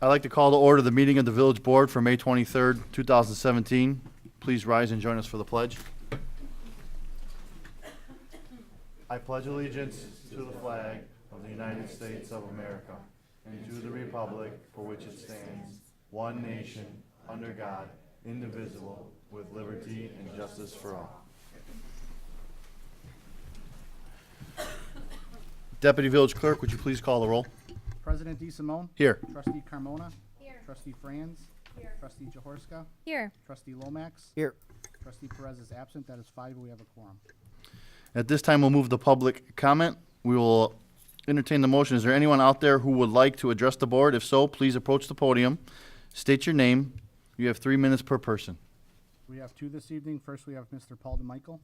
I'd like to call to order the meeting of the Village Board for May 23rd, 2017. Please rise and join us for the pledge. I pledge allegiance to the flag of the United States of America and to the republic for which it stands, one nation, under God, indivisible, with liberty and justice for all. Deputy Village Clerk, would you please call the roll? President DeSimone? Here. Trustee Carmona? Here. Trustee Franz? Here. Trustee Jaworska? Here. Trustee Lomax? Here. Trustee Perez is absent. That is 5. We have a quorum. At this time, we'll move to public comment. We will entertain the motion. Is there anyone out there who would like to address the board? If so, please approach the podium. State your name. You have 3 minutes per person. We have 2 this evening. First, we have Mr. Paul DeMichael.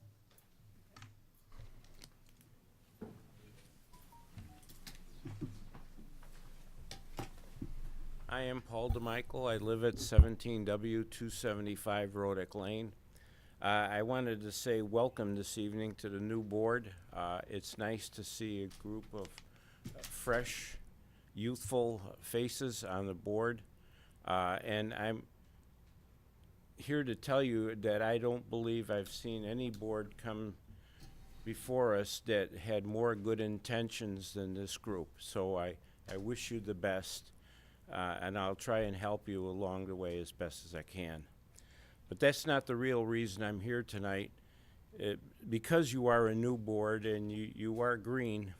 I am Paul DeMichael. I live at 17W275 Rodick Lane. I wanted to say welcome this evening to the new board. It's nice to see a group of fresh, youthful faces on the board. And I'm here to tell you that I don't believe I've seen any board come before us that had more good intentions than this group. So I wish you the best. And I'll try and help you along the way as best as I can. But that's not the real reason I'm here tonight. Because you are a new board and you are green,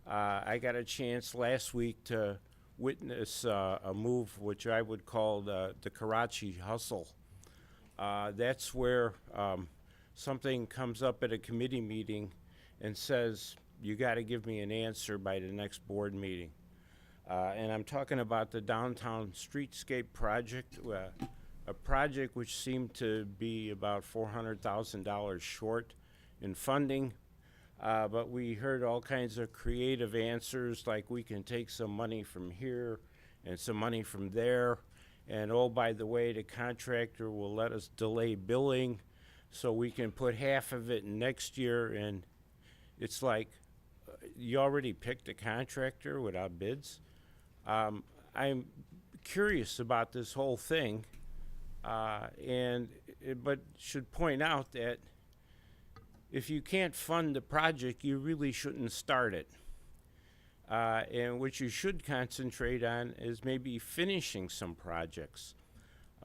I got a chance last week to witness a move which I would call the Karachi hustle. That's where something comes up at a committee meeting and says, you got to give me an answer by the next board meeting. And I'm talking about the downtown streetscape project, a project which seemed to be about $400,000 short in funding. But we heard all kinds of creative answers, like we can take some money from here and some money from there. And oh, by the way, the contractor will let us delay billing so we can put half of it in next year. And it's like, you already picked a contractor without bids? I'm curious about this whole thing, but should point out that if you can't fund the project, you really shouldn't start it. And what you should concentrate on is maybe finishing some projects.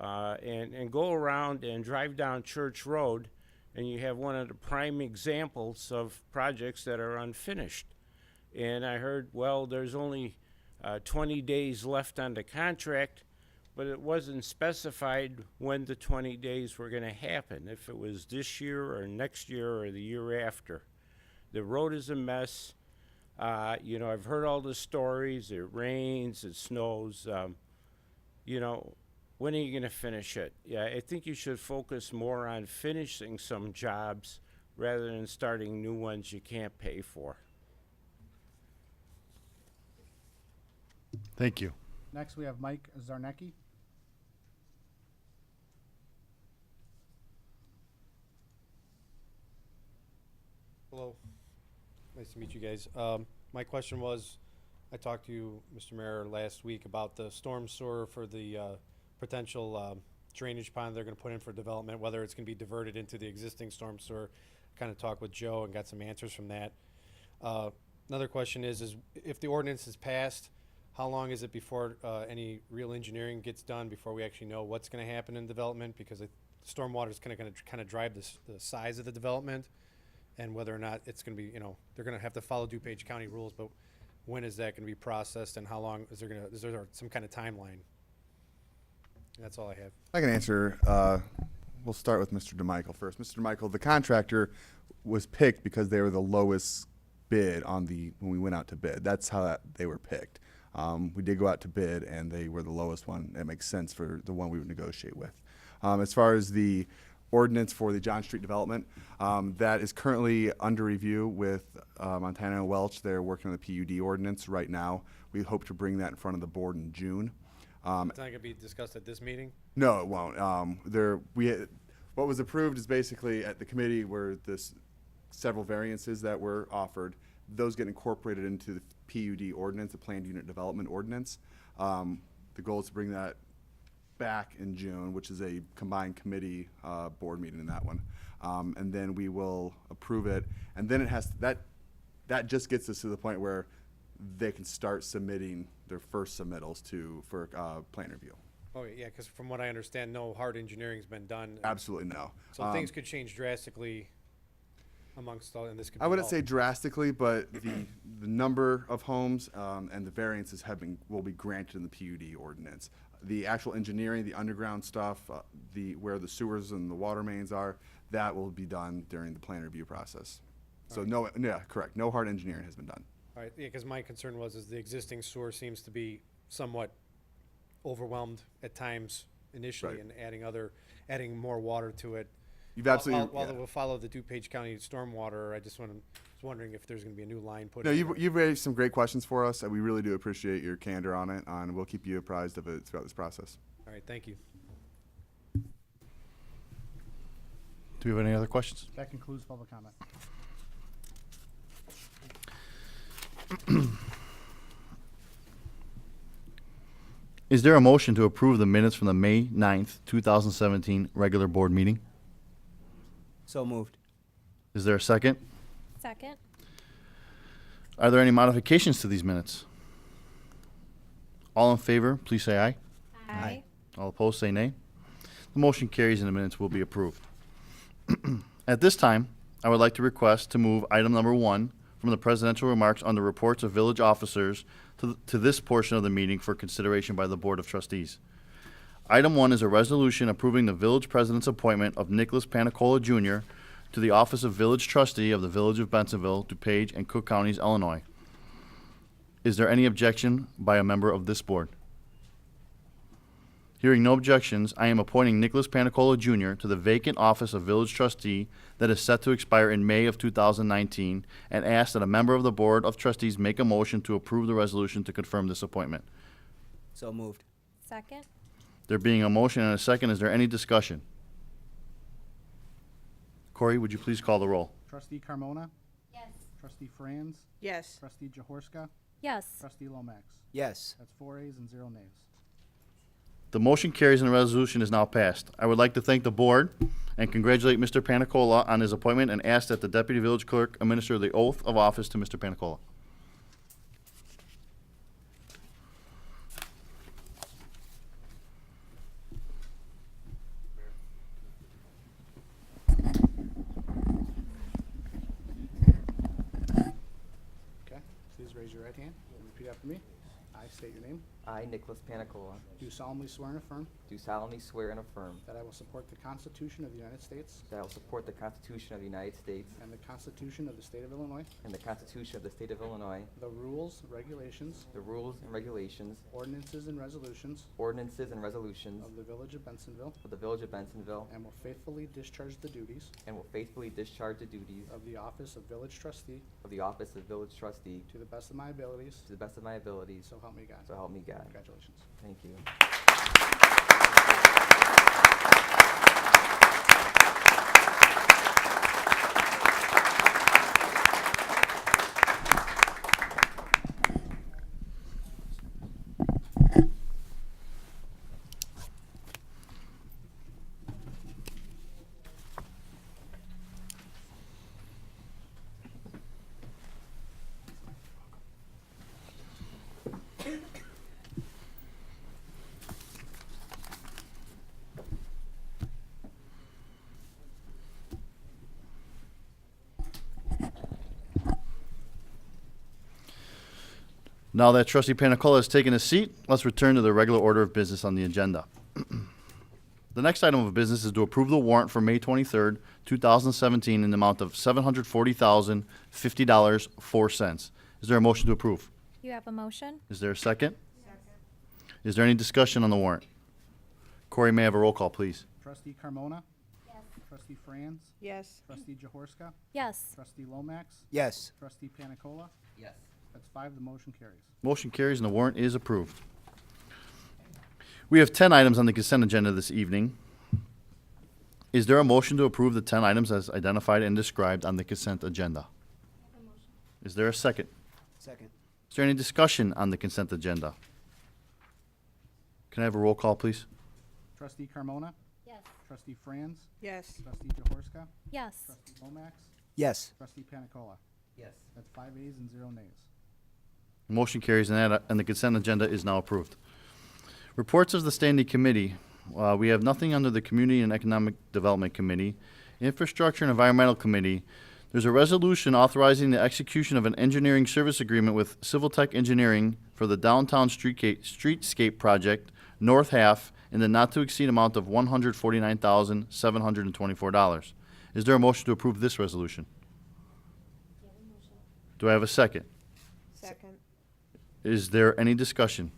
And go around and drive down Church Road, and you have one of the prime examples of projects that are unfinished. And I heard, well, there's only 20 days left on the contract, but it wasn't specified when the 20 days were going to happen, if it was this year or next year or the year after. The road is a mess. You know, I've heard all the stories. It rains, it snows. You know, when are you going to finish it? Yeah, I think you should focus more on finishing some jobs rather than starting new ones you can't pay for. Thank you. Next, we have Mike Zarnecki. Hello. Nice to meet you guys. My question was, I talked to you, Mr. Mayor, last week about the storm sewer for the potential drainage pond they're going to put in for development, whether it's going to be diverted into the existing storm sewer. Kind of talked with Joe and got some answers from that. Another question is if the ordinance is passed, how long is it before any real engineering gets done before we actually know what's going to happen in development? Because stormwater is going to kind of drive the size of the development and whether or not it's going to be, you know, they're going to have to follow DuPage County rules, but when is that going to be processed and how long is there some kind of timeline? That's all I have. I can answer. We'll start with Mr. DeMichael first. Mr. DeMichael, the contractor was picked because they were the lowest bid when we went out to bid. That's how they were picked. We did go out to bid, and they were the lowest one. It makes sense for the one we would negotiate with. As far as the ordinance for the John Street development, that is currently under review with Montana and Welch. They're working on the PUD ordinance right now. We hope to bring that in front of the board in June. It's not going to be discussed at this meeting? No, it won't. What was approved is basically at the committee were several variances that were offered. those get incorporated into the PUD ordinance, the Planned Unit Development Ordinance. The goal is to bring that back in June, which is a combined committee board meeting in that one. And then we will approve it. And then it has, that just gets us to the point where they can start submitting their first submittals for plan review. Oh, yeah, because from what I understand, no hard engineering's been done. Absolutely no. So things could change drastically amongst all, and this could be I wouldn't all- say drastically, but the number of homes and the variances will be granted in the PUD ordinance. The actual engineering, the underground stuff, where the sewers and the water mains are, that will be done during the plan review process. So correct. No hard engineering has been done. All right, yeah, because my concern is the existing sewer seems to be somewhat overwhelmed at times initially, Right. and adding more water to it. You've absolutely. While yeah. it will follow the DuPage County stormwater, I was wondering if there's gonna be a new line put No, in. you've raised some great questions for us, and we really do appreciate your candor on it, and we'll keep you apprised of it throughout this process. All right, thank you. Do we have any other questions? That concludes public comment. Is there a motion to approve the minutes from the May 9th, 2017 regular board meeting? So moved. Is there a second? Second. Are there any modifications to these minutes? All in favor, please say aye. Aye. All opposed, say nay. The motion carries and the minutes will be approved. At this time, I would like to request to move item number 1 from the presidential remarks on the reports of village officers to this portion of the meeting for consideration by the Board of Trustees. Item 1 is a resolution approving the village president's appointment of Nicholas Panicola Jr. to the office of village trustee of the Village of Bensenville, DuPage, and Cook Counties, Illinois. Is there any objection by a member of this board? Hearing no objections, I am appointing Nicholas Panicola Jr. to the vacant office of village trustee that is set to expire in May of 2019 and ask that a member of the Board of Trustees make a motion to approve the resolution to confirm this appointment. So moved. Second. There being a motion and a second, is there any discussion? Corey, would you please call the roll? Trustee Carmona? Yes. Trustee Franz? Yes. Trustee Jaworska? Yes. Trustee Lomax? Yes. That's 4 ayes and 0 nays. The motion carries and the resolution is now passed. I would like to thank the board and congratulate Mr. Panicola on his appointment and ask that the deputy village clerk administer the oath of office to Mr. Panicola. Okay, please raise your right hand and repeat after me. I state your name. I, Nicholas Panicola, Do solemnly swear and affirm do solemnly swear and affirm that I will support the Constitution of the United States that I will support the Constitution of the United States and the Constitution of the State of Illinois, and the Constitution of the State of Illinois, the rules, regulations, the rules and regulations, ordinances, and resolutions ordinances, and resolutions of the Village of Bensenville, of the Village of Bensenville, and will faithfully discharge the duties and will faithfully discharge the duties of the office of village trustee of the office of village trustee to the best of my abilities, to the best of my abilities, so help me God. so help me God. Congratulations. Thank you. Now that trustee Panicola has taken his seat, let's return to the regular order of business on the agenda. The next item of business is to approve the warrant for May 23rd, 2017 in the amount of $740,050.04. Is there a motion to approve? You have a motion? Is there a second? Is there any discussion on the warrant? Corey, may I have a roll call, please? Trustee Carmona? Yes. Trustee Franz? Yes. Trustee Jaworska? Yes. Trustee Lomax? Yes. Trustee Panicola? Yes. That's 5, the motion carries. Motion carries and the warrant is approved. We have 10 items on the consent agenda this evening. Is there a motion to approve the 10 items as identified and described on the consent agenda? Is there a second? Second. Is there any discussion on the consent agenda? Can I have a roll call, please? Trustee Carmona? Yes. Trustee Franz? Yes. Trustee Jaworska? Yes. Trustee Lomax? Yes. Trustee Panicola? Yes. That's 5 ayes and 0 nays. Motion carries and the consent agenda is now approved. Reports of the standing committee. We have nothing under the Community and Economic Development Committee. Infrastructure and Environmental Committee. There's a resolution authorizing the execution of an engineering service agreement with Civil Tech Engineering for the downtown streetscape project, north half, in the not-to-exceed amount of $149,724. Is there a motion to approve this resolution? Do I have a second? Second. Is there any discussion?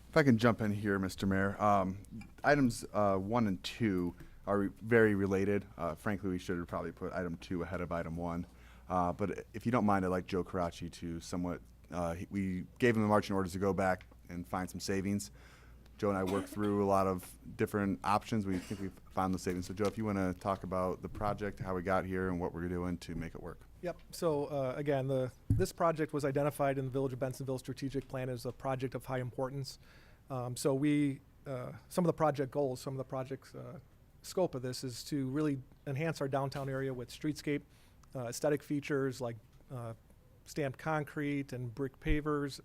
If I can jump in here, Mr. Mayor. Items 1 and 2 are very related. Frankly, we should have probably put item 2 ahead of item 1. But if you don't mind, I'd like Joe Karachi to somewhat, we gave him the marching orders to go back and find some savings. Joe and I worked through a lot of different options. We think we found the savings. So Joe, if you want to talk about the project, how we got here, and what we're doing to make it work. Yep. So again, this project was identified in the Village of Bensonville strategic plan as a project of high importance. So we, some of the project goals, some of the project's scope of this is to really enhance our downtown area with streetscape aesthetic features like stamped concrete and brick pavers,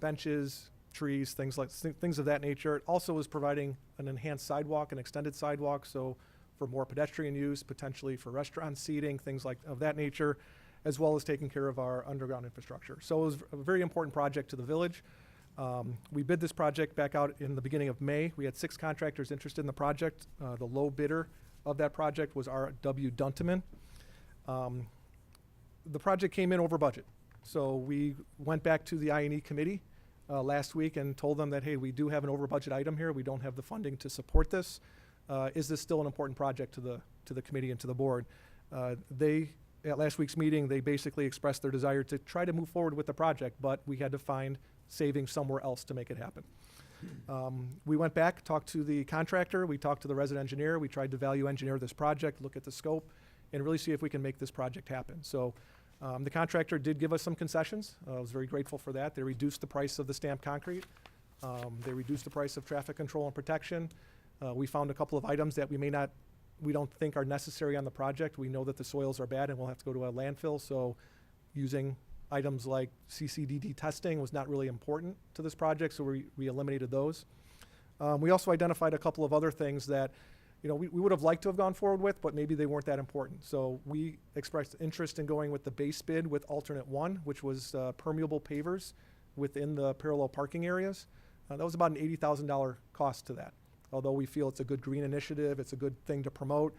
benches, trees, things of that nature. It also is providing an enhanced sidewalk, an extended sidewalk, so for more pedestrian use, potentially for restaurant seating, things like of that nature, as well as taking care of our underground infrastructure. So it was a very important project to the village. We bid this project back out in the beginning of May. We had 6 contractors interested in the project. The low bidder of that project was R.W. Dunteman. The project came in over budget. So we went back to the I&E committee last week and told them that, hey, we do have an over budget item here. We don't have the funding to support this. Is this still an important project to the committee and to the board? At last week's meeting, they basically expressed their desire to try to move forward with the project, but we had to find savings somewhere else to make it happen. We went back, talked to the contractor, we talked to the resident engineer, we tried to value engineer this project, look at the scope, and really see if we can make this project happen. So the contractor did give us some concessions. I was very grateful for that. They reduced the price of the stamped concrete. They reduced the price of traffic control and protection. We found a couple of items that we don't think are necessary on the project. We know that the soils are bad and we'll have to go to a landfill, so using items like CCDD testing was not really important to this project, so we eliminated those. We also identified a couple of other things that we would have liked to have gone forward with, but maybe they weren't that important. So we expressed interest in going with the base bid with alternate 1, which was permeable pavers within the parallel parking areas. That was about an $80,000 cost to that. Although we feel it's a good green initiative, it's a good thing to promote.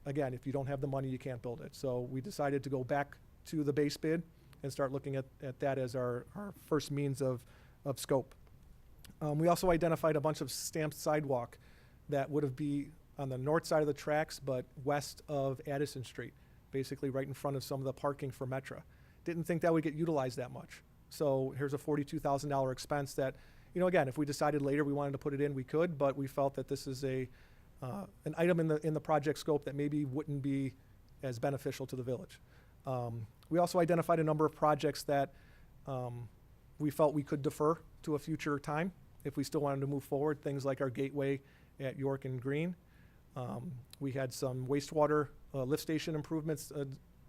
Again, if you don't have the money, you can't build it. So we decided to go back to the base bid and start looking at that as our first means of scope. We also identified a bunch of stamped sidewalk that would have been on the north side of the tracks, but west of Addison Street, basically right in front of some of the parking for Metra. Didn't think that would get utilized that much. So here's a $42,000 expense that, again, if we decided later we wanted to put it in, we could, but we felt that this is an item in the project scope that maybe wouldn't be as beneficial to the village. We also identified a number of projects that we felt we could defer to a future time if we still wanted to move forward, things like our gateway at York and Green. We had some wastewater lift station improvements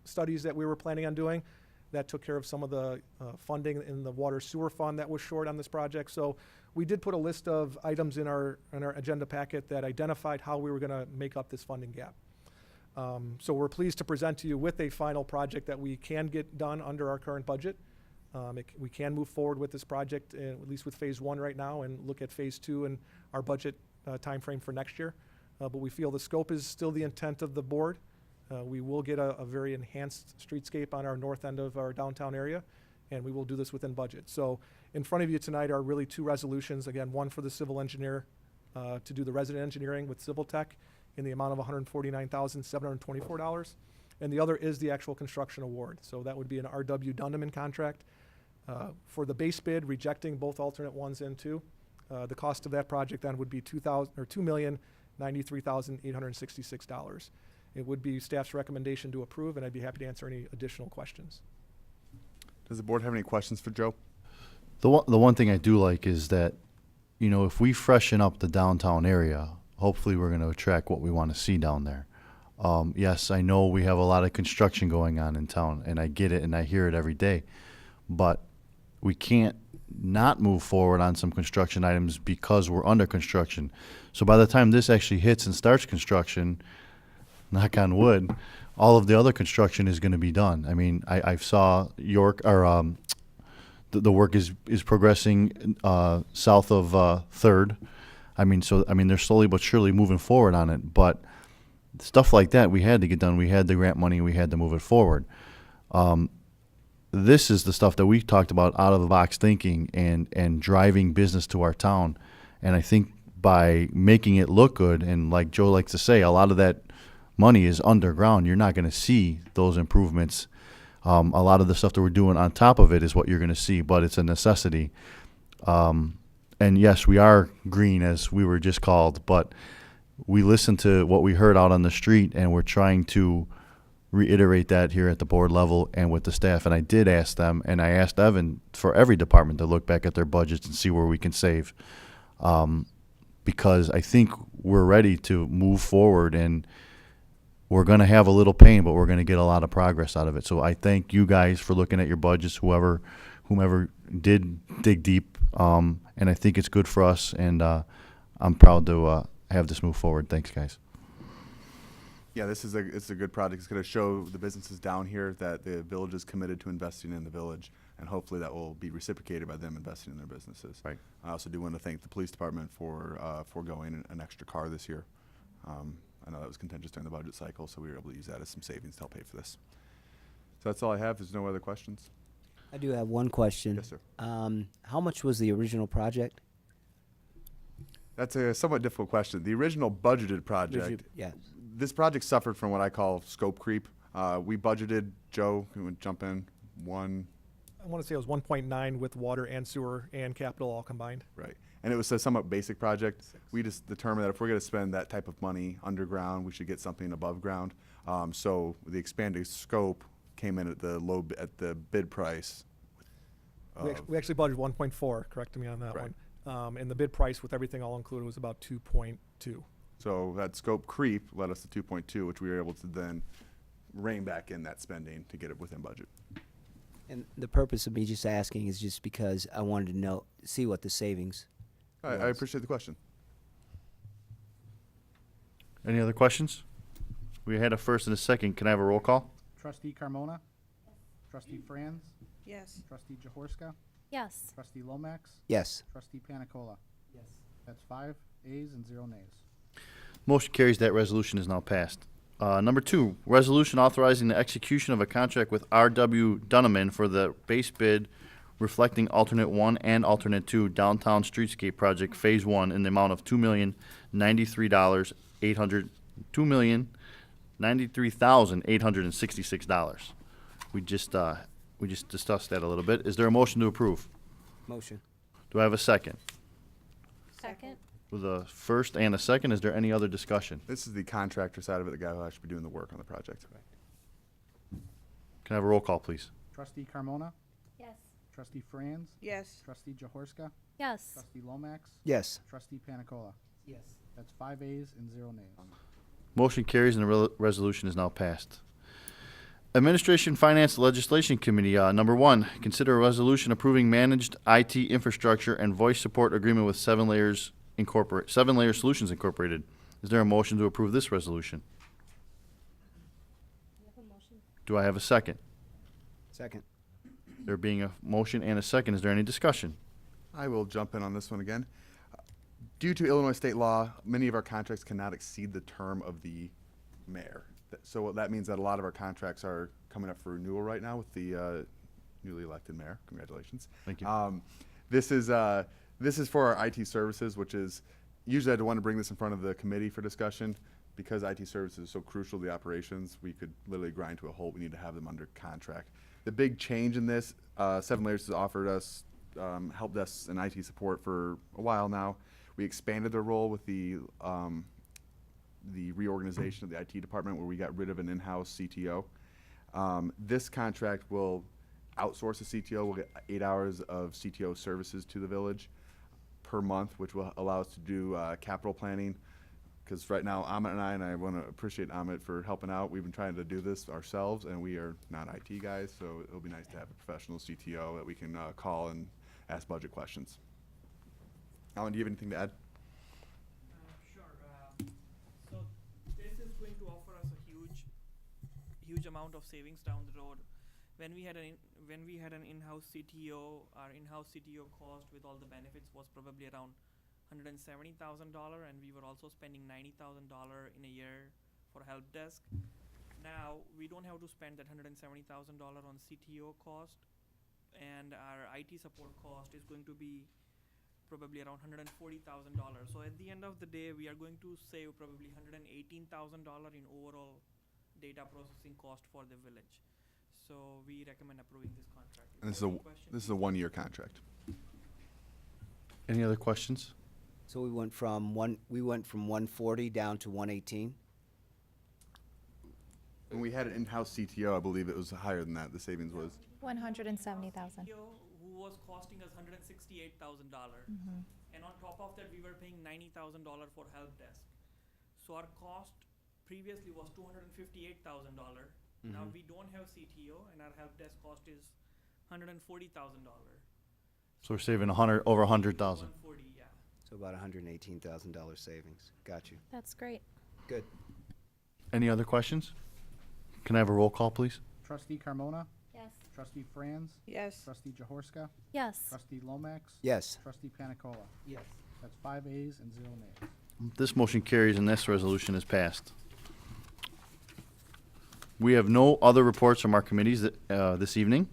studies that we were planning on doing that took care of some of the funding in the water sewer fund that was short on this project. So we did put a list of items in our agenda packet that identified how we were going to make up this funding gap. So we're pleased to present to you with a final project that we can get done under our current budget. We can move forward with this project, at least with phase 1 right now, and look at phase 2 and our budget timeframe for next year. But we feel the scope is still the intent of the board. We will get a very enhanced streetscape on our north end of our downtown area, and we will do this within budget. So in front of you tonight are really 2 resolutions. Again, one for the civil engineer to do the resident engineering with Civil Tech in the amount of $149,724. And the other is the actual construction award. So that would be an R.W. Dunteman contract. For the base bid, rejecting both alternate 1s and 2, the cost of that project then would be $2,093,866. It would be staff's recommendation to approve, and I'd be happy to answer any additional questions. Does the board have any questions for Joe? The one thing I do like is that, you know, if we freshen up the downtown area, hopefully we're going to attract what we want to see down there. Yes, I know we have a lot of construction going on in town, and I get it and I hear it every day, but we can't not move forward on some construction items because we're under construction. So by the time this actually hits and starts construction, knock on wood, all of the other construction is going to be done. I mean, I saw York, or the work is progressing south of Third. I mean, they're slowly but surely moving forward on it. But stuff like that we had to get done. We had the grant money. We had to move it forward. This is the stuff that we talked about, out of the box thinking and driving business to our town. And I think by making it look good, and like Joe likes to say, a lot of that money is underground. You're not going to see those improvements. A lot of the stuff that we're doing on top of it is what you're going to see, but it's a necessity. And yes, we are green, as we were just called, but we listened to what we heard out on the street, and we're trying to reiterate that here at the board level and with the staff. And I did ask them, and I asked Evan, for every department to look back at their budgets and see where we can save. Because I think we're ready to move forward, and we're going to have a little pain, but we're going to get a lot of progress out of it. So I thank you guys for looking at your budgets, whomever did dig deep, and I think it's good for us, and I'm proud to have this move forward. Thanks, guys. Yeah, it's a good project. It's going to show the businesses down here that the village is committed to investing in the village, and hopefully that will be reciprocated by them investing in their businesses. Right. I also do want to thank the police department for foregoing an extra car this year. I know that was contentious during the budget cycle, so we were able to use that as some savings to help pay for this. So that's all I have. There's no other questions? I do have one question. Yes, sir. How much was the original project? That's a somewhat difficult question. The original budgeted project, Yeah. this project suffered from what I call scope creep. We budgeted, Joe, can we jump in, I want to say it was 1.9 with water and sewer and capital all combined. right. And it was a somewhat basic project. We just determined that if we're going to spend that type of money underground, we should get something above ground. So the expanded scope came in at the bid price. We actually budgeted 1.4, correct me on that Right. one. And the bid price with everything all included was about 2.2. So that scope creep led us to 2.2, which we were able to then rein back in that spending to get it within budget. And the purpose of me just asking is just because I wanted to see what the savings. I appreciate the question. Any other questions? We had a first and a second. Can I have a roll call? Trustee Carmona? Trustee Franz? Yes. Trustee Jaworska? Yes. Trustee Lomax? Yes. Trustee Panicola? Yes. That's 5 ayes and 0 nays. Motion carries. That resolution is now passed. Number 2, resolution authorizing the execution of a contract with R.W. Dunneman for the base bid reflecting alternate 1 and alternate 2 downtown streetscape project phase 1 in the amount of $2,093,866. We just discussed that a little bit. Is there a motion to approve? Motion. Do I have a second? Second. With a first and a second, is there any other discussion? This is the contractor side of it, the guy who will actually be doing the work on the project. Can I have a roll call, please? Trustee Carmona? Yes. Trustee Franz? Yes. Trustee Jaworska? Yes. Trustee Lomax? Yes. Trustee Panicola? Yes. That's 5 ayes and 0 nays. Motion carries and the resolution is now passed. Administration Finance Legislation Committee, number 1, consider a resolution approving managed IT infrastructure and voice support agreement with 7 Layer Solutions Incorporated. Is there a motion to approve this resolution? Do I have a second? Second. There being a motion and a second, is there any discussion? I will jump in on this one again. Due to Illinois state law, many of our contracts cannot exceed the term of the mayor. So what that means that a lot of our contracts are coming up for renewal right now with the newly elected mayor. Congratulations. Thank you. This is for our IT services, which is, usually I'd want to bring this in front of the committee for discussion. Because IT services is so crucial to the operations, we could literally grind to a halt. We need to have them under contract. The big change in this, 7 Layers has offered us help desk and IT support for a while now. We expanded their role with the reorganization of the IT department, where we got rid of an in-house CTO. This contract will outsource a CTO. We'll get 8 hours of CTO services to the village per month, which will allow us to do capital planning. Because right now, Amit and I want to appreciate Amit for helping out. We've been trying to do this ourselves, and we are not IT guys, so it'll be nice to have a professional CTO that we can call and ask budget questions. Alan, do you have anything to add? Sure. So this is going to offer us a huge amount of savings down the road. When we had an in-house CTO, our in-house CTO cost with all the benefits was probably around $170,000, and we were also spending $90,000 in a year for help desk. Now we don't have to spend that $170,000 on CTO cost, and our IT support cost is going to be probably around $140,000. So at the end of the day, we are going to save probably $118,000 in overall data processing cost for the village. So we recommend approving this contract. And Any questions? this is a 1-year contract. Any other questions? So we went from 140 down to 118? When we had an in-house CTO, I believe it was higher than that. The savings was. 170,000. CTO who was costing us $168,000, and on top of that, we were paying $90,000 for help desk. So our cost previously was $258,000. Now we don't have CTO, and our help desk cost is $140,000. So we're saving over 100,000. 140, yeah. So about $118,000 savings. Got you. That's great. Good. Any other questions? Can I have a roll call, please? Trustee Carmona? Yes. Trustee Franz? Yes. Trustee Jaworska? Yes. Trustee Lomax? Yes. Trustee Panicola? Yes. That's 5 ayes and 0 nays. This motion carries and this resolution is passed. We have no other reports from our committees this evening.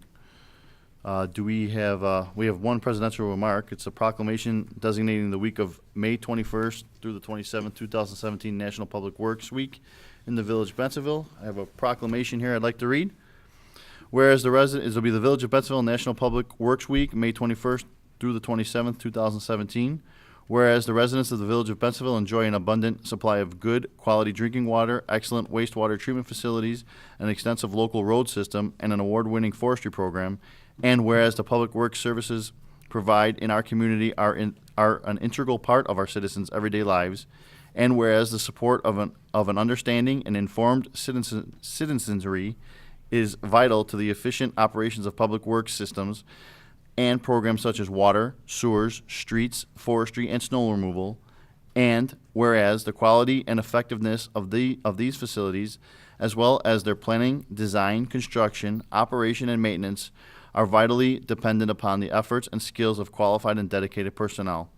We have one presidential remark. It's a proclamation designating the week of May 21st through the 27th, 2017 National Public Works Week in the Village of Bensenville. I have a proclamation here I'd like to read. Whereas it'll be the Village of Bensenville National Public Works Week, May 21st through the 27th, 2017. Whereas the residents of the Village of Bensenville enjoy an abundant supply of good quality drinking water, excellent wastewater treatment facilities, an extensive local road system, and an award-winning forestry program. And whereas the public works services provide in our community are an integral part of our citizens' everyday lives. And whereas the support of an understanding and informed citizenry is vital to the efficient operations of public works systems and programs such as water, sewers, streets, forestry, and snow removal. And whereas the quality and effectiveness of these facilities, as well as their planning, design, construction, operation, and maintenance, are vitally dependent upon the efforts and skills of qualified and dedicated personnel.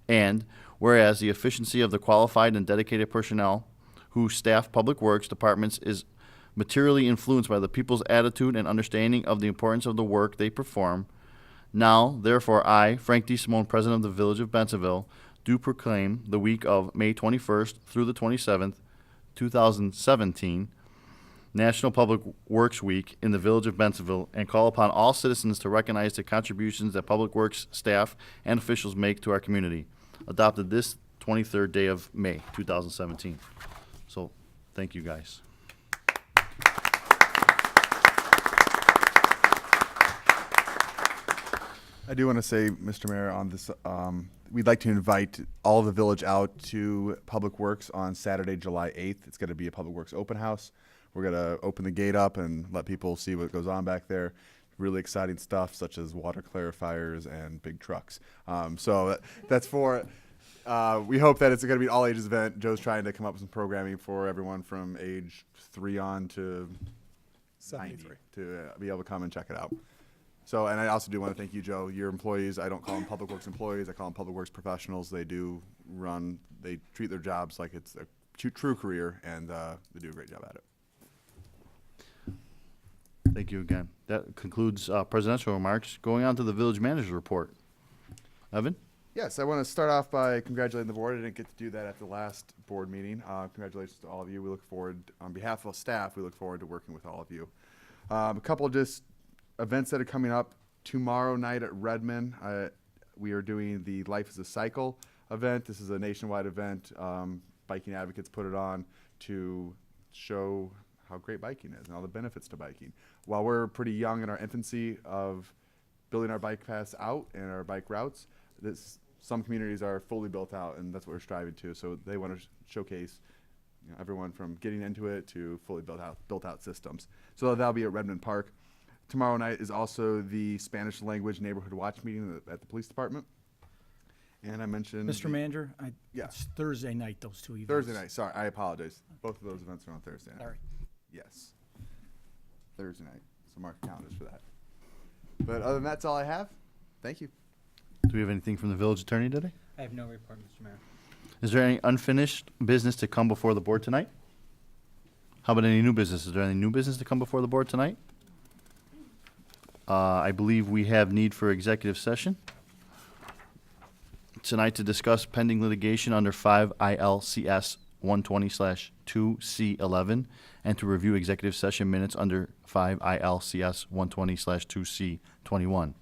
And whereas the efficiency of the qualified and dedicated personnel who staff public works departments is materially influenced by the people's attitude and understanding of the importance of the work they perform. Now, therefore, I, Frank D. Simone, President of the Village of Bensenville, do proclaim the week of May 21st through the 27th, 2017, National Public Works Week in the Village of Bensenville, and call upon all citizens to recognize the contributions that public works staff and officials make to our community. Adopted this 23rd day of May, 2017. So, thank you guys. I do want to say, Mr. Mayor, on this, we'd like to invite all of the village out to Public Works on Saturday, July 8th. It's going to be a Public Works open house. We're going to open the gate up and let people see what goes on back there. Really exciting stuff, such as water clarifiers and big trucks. That's for, we hope that it's going to be an all-ages event. Joe's trying to come up with some programming for everyone from age 3 on to 90 to be able to come and check it out. So, and I also do want to thank you, Joe. Your employees, I don't call them Public Works employees. I call them Public Works professionals. They treat their jobs like it's a true career, and they do a great job at it. Thank you again. That concludes presidential remarks. Going on to the village manager's report. Evan? Yes, I want to start off by congratulating the board. I didn't get to do that at the last board meeting. Congratulations to all of you. We look forward, on behalf of staff, we look forward to working with all of you. A couple of just events that are coming up tomorrow night at Redmond. We are doing the Life is a Cycle event. This is a nationwide event. Biking advocates put it on to show how great biking is and all the benefits to biking. While we're pretty young in our infancy of building our bike paths out and our bike routes, some communities are fully built out, and that's what we're striving to. So they want to showcase everyone from getting into it to fully built out systems. So that'll be at Redmond Park. Tomorrow night is also the Spanish language neighborhood watch meeting at the police department. And I mentioned Mr. Manager, Yeah. it's Thursday night, those two events. Thursday night. Sorry, I apologize. Both of those events are on Thursday night. Sorry. Yes. Thursday night. So mark calendars for that. But other than that, that's all I have. Thank you. Do we have anything from the village attorney today? I have no report, Mr. Mayor. Is there any unfinished business to come before the board tonight? How about any new business? Is there any new business to come before the board tonight? I believe we have need for executive session tonight to discuss pending litigation under 5 ILCS 120/2C11 and to review executive session minutes under 5 ILCS 120/2C21.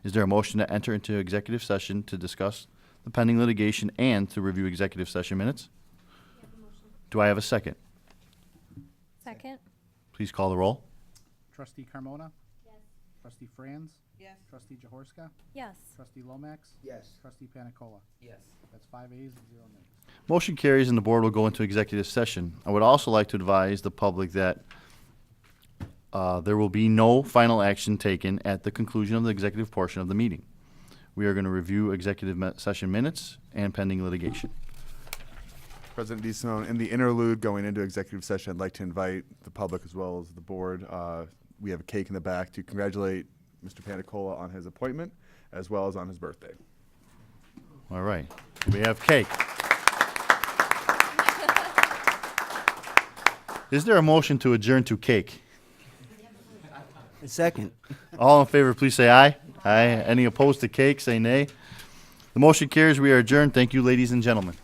Is there a motion to enter into executive session to discuss the pending litigation and to review executive session minutes? Do I have a second? Second? Please call the roll. Trustee Carmona? Yes. Trustee Franz? Yes. Trustee Jaworska? Yes. Trustee Lomax? Yes. Trustee Panicola? Yes. That's 5 ayes and 0 nays. Motion carries and the board will go into executive session. I would also like to advise the public that there will be no final action taken at the conclusion of the executive portion of the meeting. We are going to review executive session minutes and pending litigation. President DeSimone, in the interlude going into executive session, I'd like to invite the public as well as the board. We have a cake in the back to congratulate Mr. Panicola on his appointment as well as on his birthday. All right. We have cake. Is there a motion to adjourn to cake? A second. All in favor, please say aye. Aye. Any opposed to cake, say nay. The motion carries. We are adjourned. Thank you, ladies and gentlemen.